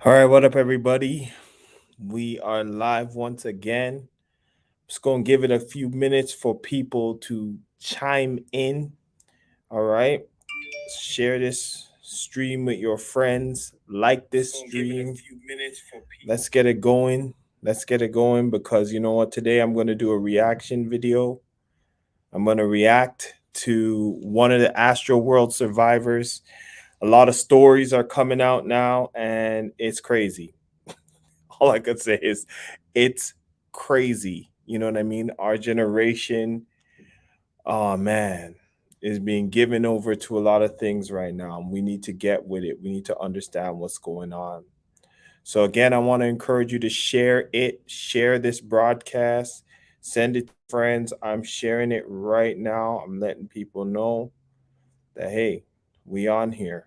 All right, what up, everybody? We are live once again. Just gonna give it a few minutes for people to chime in. All right, share this stream with your friends. Like this stream. Let's get it going. Let's get it going because you know what? Today I'm gonna do a reaction video. I'm gonna react to one of the AstroWorld survivors. A lot of stories are coming out now, and it's crazy. All I could say is it's crazy. You know what I mean? Our generation, oh man, is being given over to a lot of things right now. We need to get with it. We need to understand what's going on. So again, I want to encourage you to share it, share this broadcast, send it to friends. I'm sharing it right now. I'm letting people know that hey, we on here.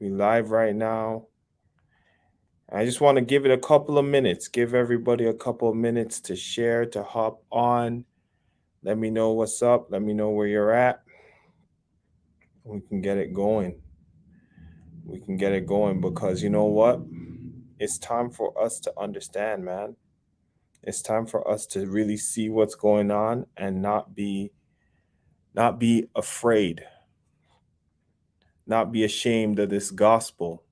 We live right now. I just want to give it a couple of minutes, give everybody a couple of minutes to share, to hop on. Let me know what's up. Let me know where you're at. We can get it going. We can get it going because you know what? It's time for us to understand, man. It's time for us to really see what's going on and not be afraid, not be ashamed of this gospel.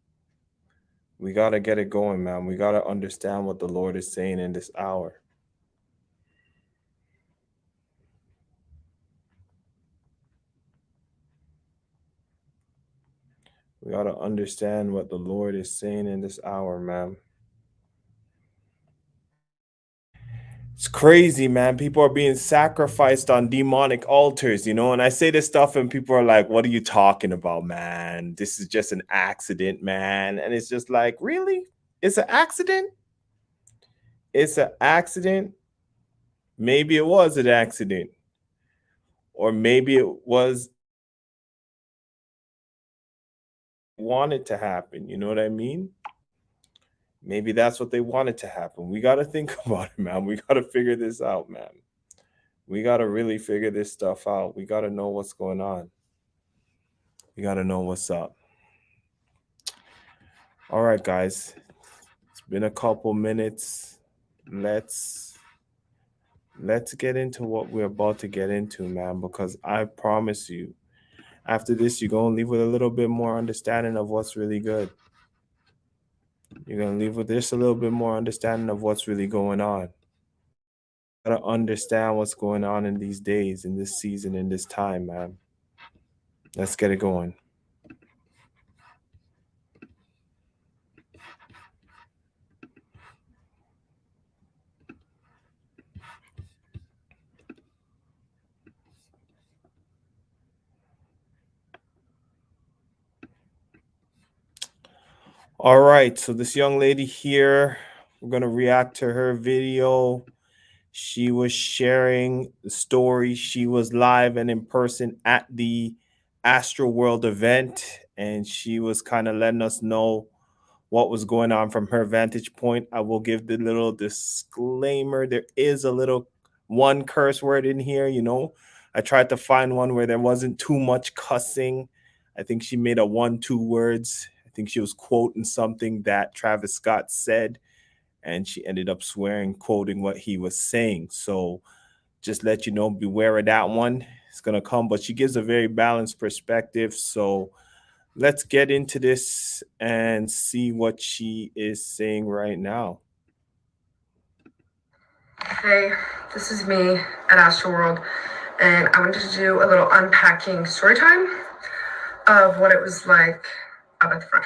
We got to get it going, man. We got to understand what the Lord is saying in this hour. We got to understand what the Lord is saying in this hour, man. It's crazy, man. People are being sacrificed on demonic altars, and I say this stuff and people are like, what are you talking about, man? This is just an accident, man. And it's just like, really? It's an accident? It's an accident? Maybe it was an accident. Or maybe it was wanted to happen. You know what I mean? Maybe that's what they wanted to happen. We got to think about it, man. We got to figure this out, man. We got to really figure this stuff out. We got to know what's going on. We got to know what's up. All right, guys. It's been a couple minutes. Let's get into what we're about to get into, man, because I promise you, after this, you're going to leave with a little bit more understanding of what's really good. You're going to leave with just a little bit more understanding of what's really going on. You got to understand what's going on in these days, in this season, in this time, man. Let's get it going. All right, so this young lady here, we're going to react to her video. She was sharing the story. She was live and in person at the AstroWorld event, and she was kind of letting us know what was going on from her vantage point. I will give the little disclaimer. There is a little one curse word in here. I tried to find one where there wasn't too much cussing. I think she made a 1, 2 words. I think she was quoting something that Travis Scott said, and she ended up swearing, quoting what he was saying. So just let you know, beware of that one. It's going to come, but she gives a very balanced perspective. So let's get into this and see what she is saying right now. Hey, this is me at AstroWorld, and I wanted to do a little unpacking story time of what it was like up at the front.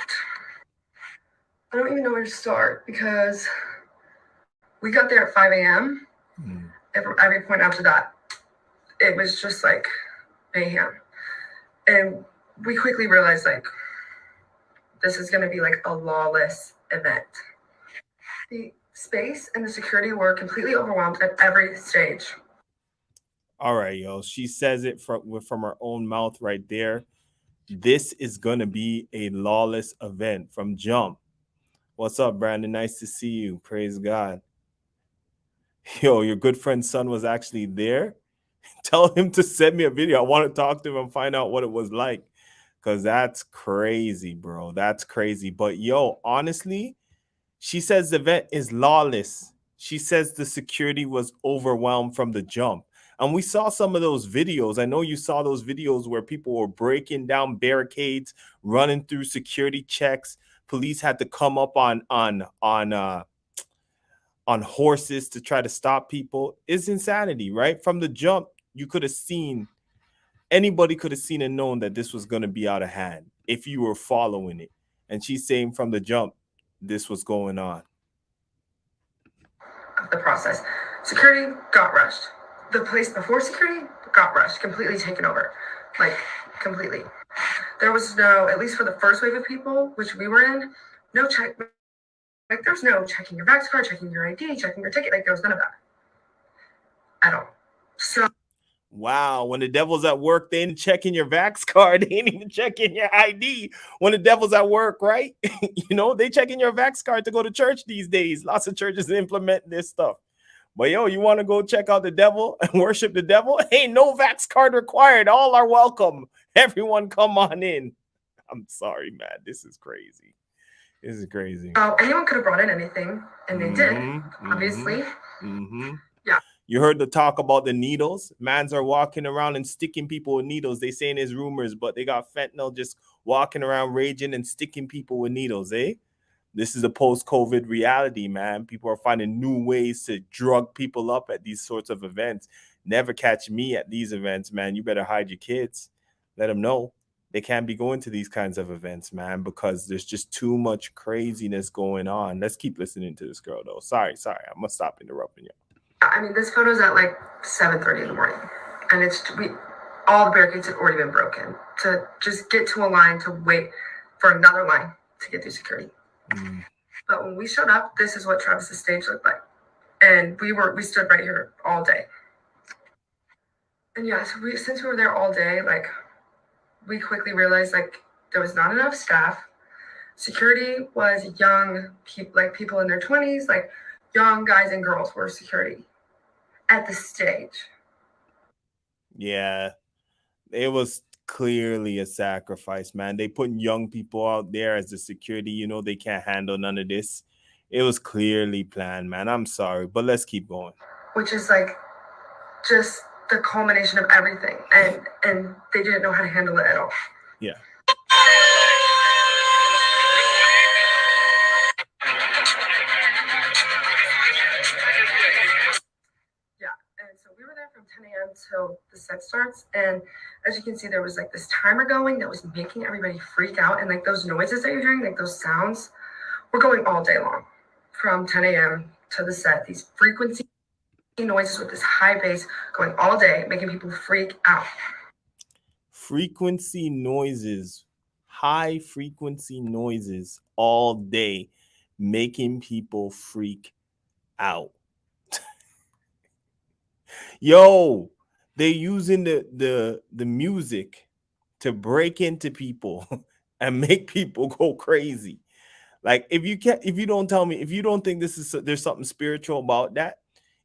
I don't even know where to start because we got there at 5 a.m. Every point after that, it was just like mayhem. And we quickly realized, like, this is going to be like a lawless event. The space and the security were completely overwhelmed at every stage. All right, yo. She says it from her own mouth right there. This is going to be a lawless event from jump. What's up, Brandon? Nice to see you. Praise God. Yo, your good friend's son was actually there. Tell him to send me a video. I want to talk to him and find out what it was like. Cause that's crazy, bro. That's crazy. But yo, honestly, she says the event is lawless. She says the security was overwhelmed from the jump. And we saw some of those videos. I know you saw those videos where people were breaking down barricades, running through security checks. Police had to come up on horses to try to stop people. It's insanity, right? From the jump, you could have seen anybody could have seen and known that this was going to be out of hand if you were following it. And she's saying from the jump, this was going on. The process. Security got rushed. The place before security got rushed, completely taken over. Like, completely. There was no, at least for the first wave of people, which we were in, no check. Like, there's no checking your vax card, checking your ID, checking your ticket. Like, there was none of that at all. So, wow, when the devil's at work, they ain't checking your vax card. They ain't even checking your ID when the devil's at work, right? They checking your vax card to go to church these days. Lots of churches implement this stuff. But yo, you want to go check out the devil and worship the devil? Ain't no vax card required. All are welcome. Everyone come on in. I'm sorry, man. This is crazy. This is crazy. Anyone could have brought in anything, and they did, obviously. Yeah. You heard the talk about the needles. Mans are walking around and sticking people with needles. They saying it's rumors, but they got fentanyl just walking around raging and sticking people with needles, eh? This is a post-COVID reality, man. People are finding new ways to drug people up at these sorts of events. Never catch me at these events, man. You better hide your kids. Let them know they can't be going to these kinds of events, man, because there's just too much craziness going on. Let's keep listening to this girl, though. Sorry. I'm going to stop interrupting you. I mean, this photo's at like 7:30 in the morning, and all the barricades had already been broken to just get to a line to wait for another line to get through security. But when we showed up, this is what Travis's stage looked like, and we stood right here all day. And yeah, so since we were there all day, like, we quickly realized like there was not enough staff. Security was young people, like people in their 20s, like young guys and girls were security at the stage. Yeah, it was clearly a sacrifice, man. They putting young people out there as the security. They can't handle none of this. It was clearly planned, man. I'm sorry, but let's keep going. Which is like just the culmination of everything, and they didn't know how to handle it at all. Yeah. So we were there from 10 a.m. till the set starts, and as you can see, there was like this timer going that was making everybody freak out, and like those noises that you're hearing, like those sounds, were going all day long from 10 a.m. to the set. These frequency noises with this high bass going all day, making people freak out. Frequency noises, high frequency noises all day, making people freak out. Yo, they're using the music to break into people and make people go crazy. Like, if you don't tell me, if you don't think there's something spiritual about that,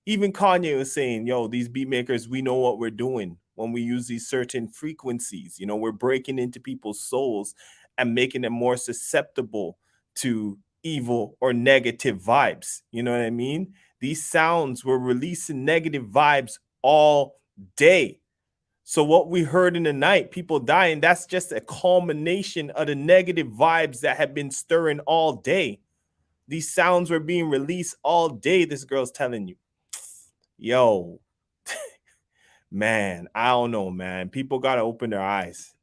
even Kanye was saying, yo, these beat makers, we know what we're doing when we use these certain frequencies. We're breaking into people's souls and making them more susceptible to evil or negative vibes. You know what I mean? These sounds were releasing negative vibes all day. So what we heard in the night, people dying, that's just a culmination of the negative vibes that have been stirring all day. These sounds were being released all day, this girl's telling you. Yo, man, I don't know, man. People got to open their eyes.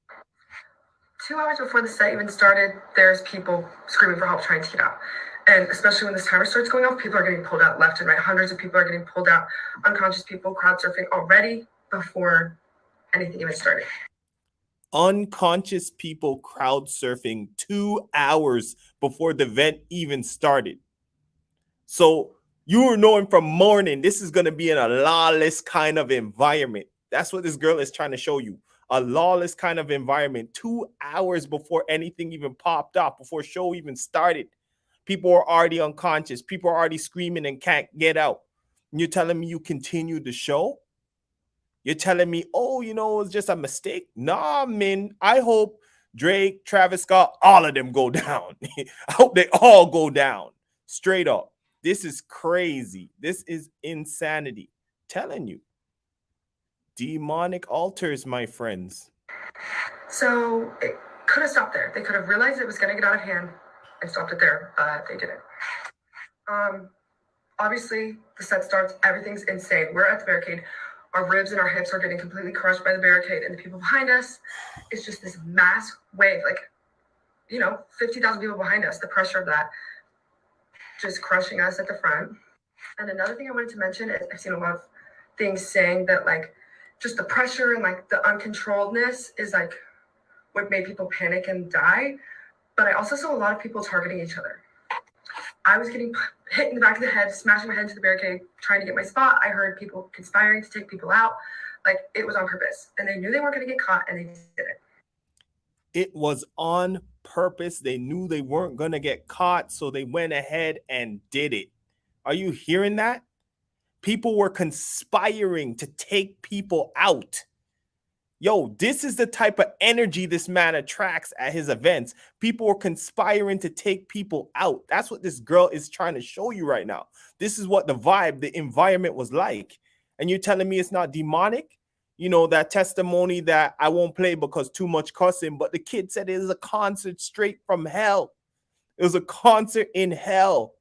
2 hours before the set even started, there's people screaming for help trying to get out. And especially when this timer starts going off, people are getting pulled out left and right. Hundreds of people are getting pulled out. Unconscious people crowd surfing already before anything even started. Unconscious people crowd surfing 2 hours before the event even started. So you were knowing from morning this is going to be in a lawless kind of environment. That's what this girl is trying to show you. A lawless kind of environment 2 hours before anything even popped up, before show even started. People are already unconscious. People are already screaming and can't get out. And you're telling me you continued the show? You're telling me, oh, it was just a mistake? Nah, man. I hope Drake, Travis Scott, all of them go down. I hope they all go down. Straight up. This is crazy. This is insanity. Telling you. Demonic altars, my friends. So it could have stopped there. They could have realized it was going to get out of hand and stopped it there, but they didn't. Obviously, the set starts. Everything's insane. We're at the barricade. Our ribs and our hips are getting completely crushed by the barricade, and the people behind us, it's just this mass wave, like, 50,000 people behind us. The pressure of that just crushing us at the front. And another thing I wanted to mention is I've seen a lot of things saying that, like, just the pressure and, like, the uncontrolledness is, like, what made people panic and die. But I also saw a lot of people targeting each other. I was getting hit in the back of the head, smashing my head into the barricade, trying to get my spot. I heard people conspiring to take people out. Like, it was on purpose. And they knew they weren't going to get caught, and they did it. It was on purpose. They knew they weren't going to get caught, so they went ahead and did it. Are you hearing that? People were conspiring to take people out. Yo, this is the type of energy this man attracts at his events. People were conspiring to take people out. That's what this girl is trying to show you right now. This is what the vibe, the environment was like. And you're telling me it's not demonic? You know, that testimony that I won't play because too much cussing, but the kid said it was a concert straight from hell. It was a concert in hell.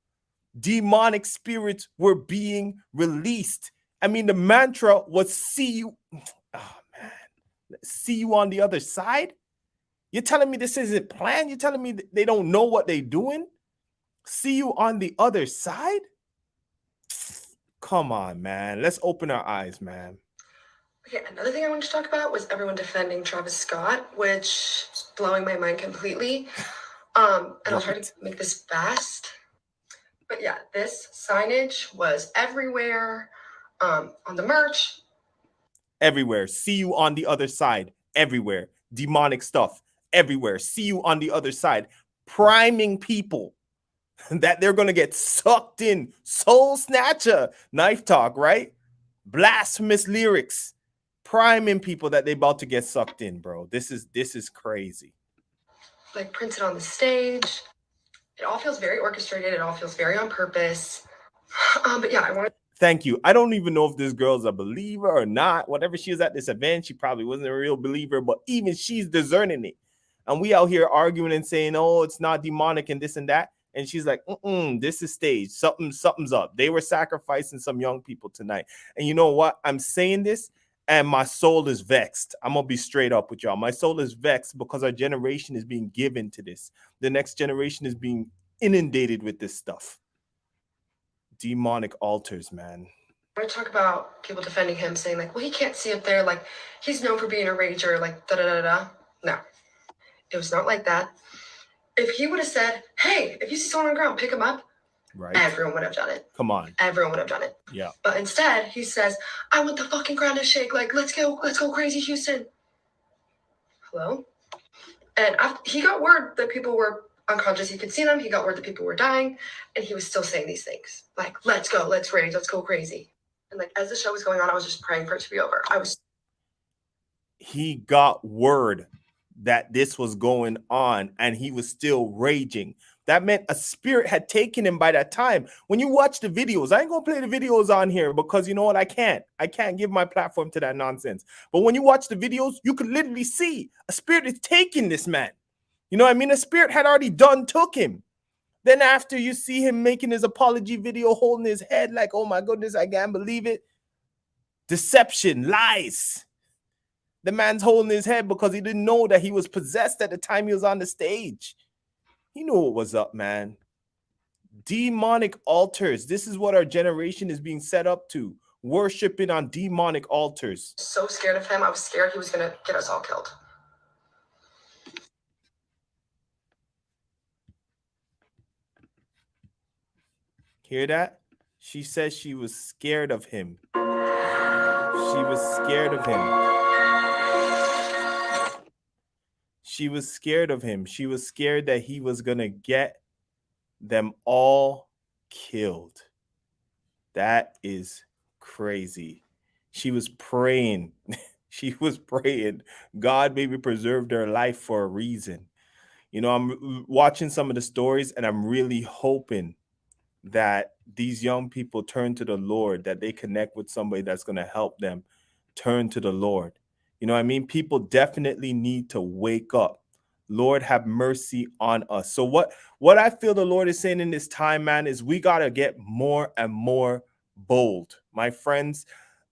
Demonic spirits were being released. I mean, the mantra was see you. Oh, man. See you on the other side? You're telling me this isn't planned? You're telling me they don't know what they're doing? See you on the other side? Come on, man. Let's open our eyes, man. Okay, another thing I wanted to talk about was everyone defending Travis Scott, which is blowing my mind completely. And I'll try to make this fast. But yeah, this signage was everywhere, on the merch. Everywhere. See you on the other side. Everywhere. Demonic stuff. Everywhere. See you on the other side. Priming people that they're going to get sucked in. Soul snatcher. Knife talk, right? Blasphemous lyrics. Priming people that they about to get sucked in, bro. This is crazy. Like, printed on the stage. It all feels very orchestrated. It all feels very on purpose. But yeah, I wanted. Thank you. I don't even know if this girl's a believer or not. Whatever she is at this event, she probably wasn't a real believer, but even she's discerning it. And we out here arguing and saying, oh, it's not demonic and this and that. And she's like, this is staged. Something's up. They were sacrificing some young people tonight. And you know what? I'm saying this and my soul is vexed. I'm going to be straight up with y'all. My soul is vexed because our generation is being given to this. The next generation is being inundated with this stuff. Demonic altars, man. I want to talk about people defending him, saying, like, well, he can't see up there. Like, he's known for being a rager, like, da-da-da-da. No, it was not like that. If he would have said, hey, if you see someone on the ground, pick him up, right? Everyone would have done it. Come on. Everyone would have done it. Yeah. But instead, he says, I want the fucking ground to shake. Like, let's go crazy, Houston. Hello? And he got word that people were unconscious. He could see them. He got word that people were dying. And he was still saying these things. Like, let's go, let's rage, let's go crazy. And, like, as the show was going on, I was just praying for it to be over. He got word that this was going on and he was still raging. That meant a spirit had taken him by that time. When you watch the videos, I ain't gonna play the videos on here because you know what? I can't give my platform to that nonsense. But when you watch the videos, you could literally see a spirit is taking this man. You know what I mean? A spirit had already took him. Then after you see him making his apology video, holding his head like, oh my goodness, I can't believe it. Deception, lies. The man's holding his head because he didn't know that he was possessed at the time he was on the stage. He knew what was up, man. Demonic altars. This is what our generation is being set up to. Worshipping on demonic altars. So scared of him. I was scared he was going to get us all killed. Hear that? She says she was scared of him. She was scared of him. She was scared of him. She was scared that he was going to get them all killed. That is crazy. She was praying. She was praying, God maybe preserved her life for a reason. I'm watching some of the stories and I'm really hoping that these young people turn to the Lord, that they connect with somebody that's going to help them turn to the Lord. I mean? People definitely need to wake up. Lord, have mercy on us. So what I feel the Lord is saying in this time, man, is we got to get more and more bold. My friends,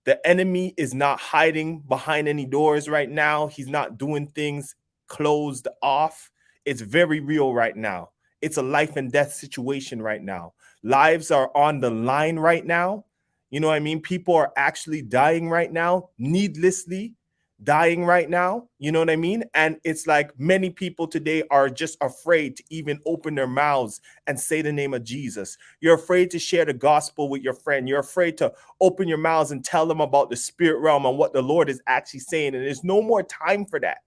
the enemy is not hiding behind any doors right now. He's not doing things closed off. It's very real right now. It's a life and death situation right now. Lives are on the line right now. You know what I mean? People are actually dying right now, needlessly dying right now. You know what I mean? And it's like many people today are just afraid to even open their mouths and say the name of Jesus. You're afraid to share the gospel with your friend. You're afraid to open your mouths and tell them about the spirit realm and what the Lord is actually saying. And there's no more time for that.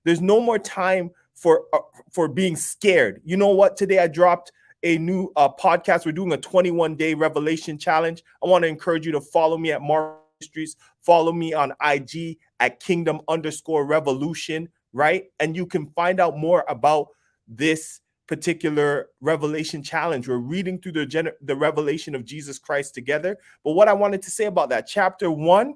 There's no more time for being scared. You know what? Today I dropped a new podcast. We're doing a 21-day revelation challenge. I want to encourage you to follow me at Mark Ministries. Follow me on IG at Kingdom_Revolution, right? And you can find out more about this particular revelation challenge. We're reading through the revelation of Jesus Christ together. But what I wanted to say about that, chapter 1,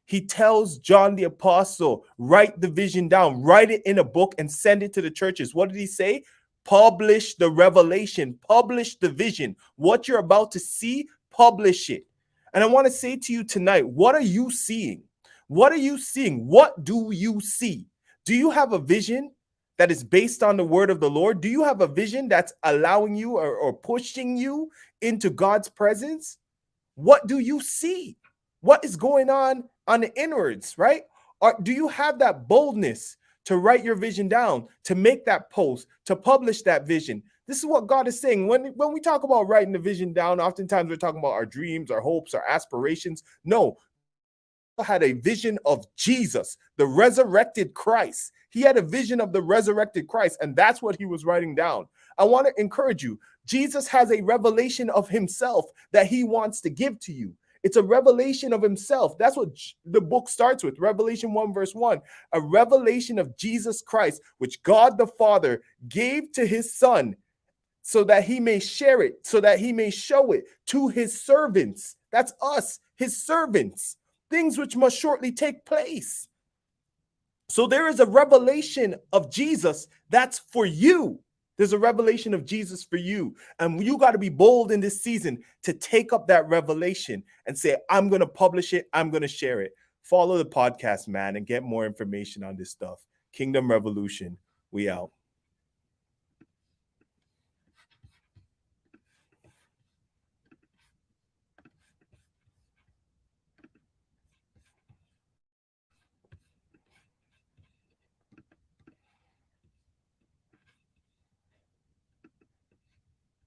he tells John the apostle, write the vision down, write it in a book and send it to the churches. What did he say? Publish the revelation, publish the vision. What you're about to see, publish it. And I want to say to you tonight, what are you seeing? What are you seeing? What do you see? Do you have a vision that is based on the word of the Lord? Do you have a vision that's allowing you or pushing you into God's presence? What do you see? What is going on the inwards, right? Or do you have that boldness to write your vision down, to make that post, to publish that vision? This is what God is saying. When we talk about writing the vision down, oftentimes we're talking about our dreams, our hopes, our aspirations. No, had a vision of Jesus, the resurrected Christ. He had a vision of the resurrected Christ, and that's what he was writing down. I want to encourage you. Jesus has a revelation of himself that he wants to give to you. It's a revelation of himself. That's what the book starts with. Revelation 1 verse 1, a revelation of Jesus Christ, which God the Father gave to his Son so that he may share it, so that he may show it to his servants. That's us, his servants. Things which must shortly take place. So there is a revelation of Jesus that's for you. There's a revelation of Jesus for you. And you got to be bold in this season to take up that revelation and say, I'm going to publish it. I'm going to share it. Follow the podcast, man, and get more information on this stuff. Kingdom Revolution. We out.